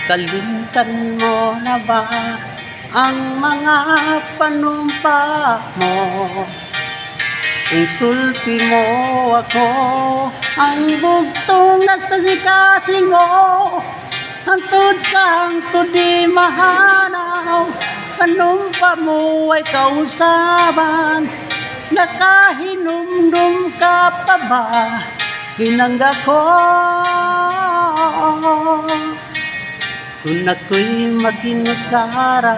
Nakalimutan mo na ba ang mga panumpa mo? Insulti mo ako, ang bugtong naskasi-kasing mo, hangtod sa hangtod di mahanaw. Panumpa mo ay kausaban, nakahinumdum ka pa ba? Binangga ko kung ako'y maginasara,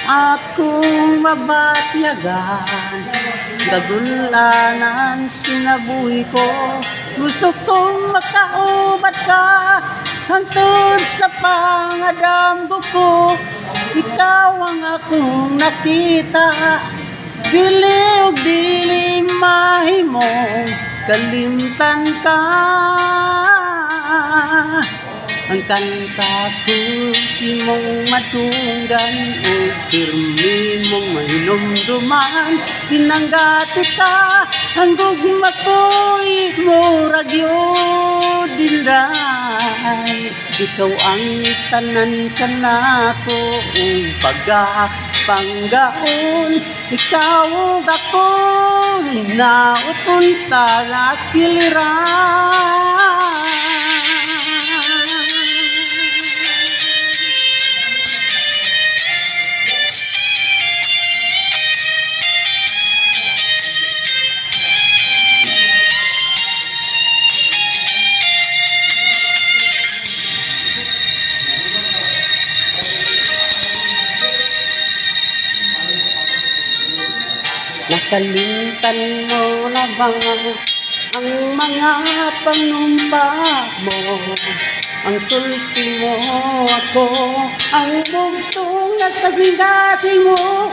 akong mabatyagan. Gagulanan sinabuhi ko, gusto kong makaubat ka. Hangtod sa pangadamgo ko, ikaw ang akong nakita. Dili og dili mahimong kalimtan ka. Ang kanta ko imong matunggan, o pirmi mong mahinumduman. Pinanggati ka, ang gugma ko'y murag yun dinday. Ikaw ang tanan ka na ko, o pagapanggaon. Ikaw ug ako'y nauton talas piliran. Nakalimutan mo na ba ang mga panumpa mo? Ang sulti mo ako, ang bugtong naskasing-kasing mo,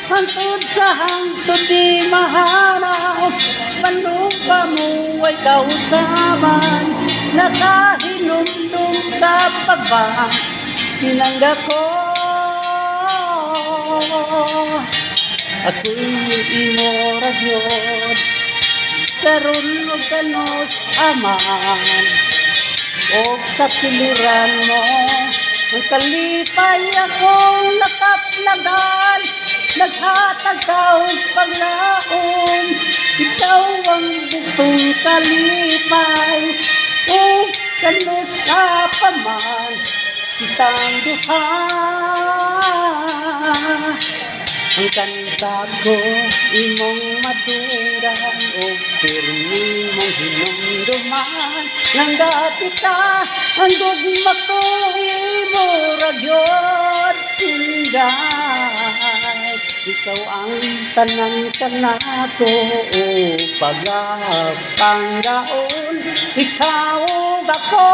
hangtod sa hangtod di mahanaw. Panumpa mo ay kausaban, nakahinumdum ka pa ba? Pinangga ko ako'y imo ragyod, karon og kanos aman, og sa piliran mo ang kalipay akong nakaplagan. Naghatag ka og paglaom, ikaw ang bugtong kalipay, og kanos apaman kitang duha. Ang kanta ko imong madunggan, o pirmi mong hinumduman. Nang dati ka, ang gugma ko imo ragyod tinday. Ikaw ang tanan ka na ko, o pagapanggaon. Ikaw ug ako,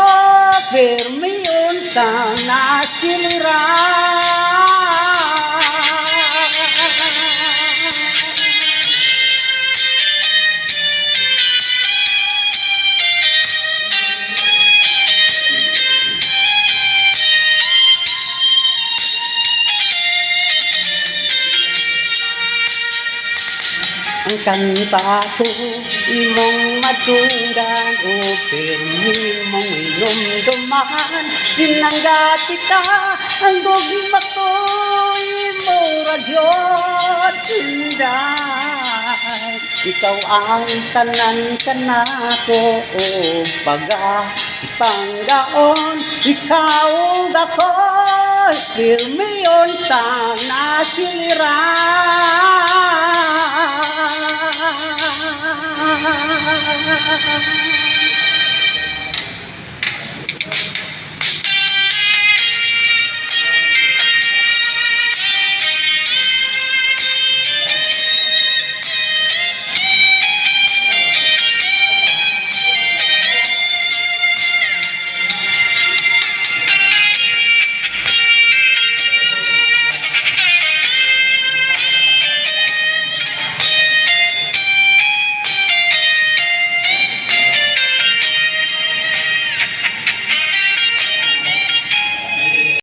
pirmi untang naskiliran. Ang kanta ko imong madunggan, o pirmi mong hinumduman. Pinanggati ka, ang gugma ko imo ragyod tinday. Ikaw ang tanan ka na ko, o pagapanggaon. Ikaw ug ako, pirmi untang naskiliran.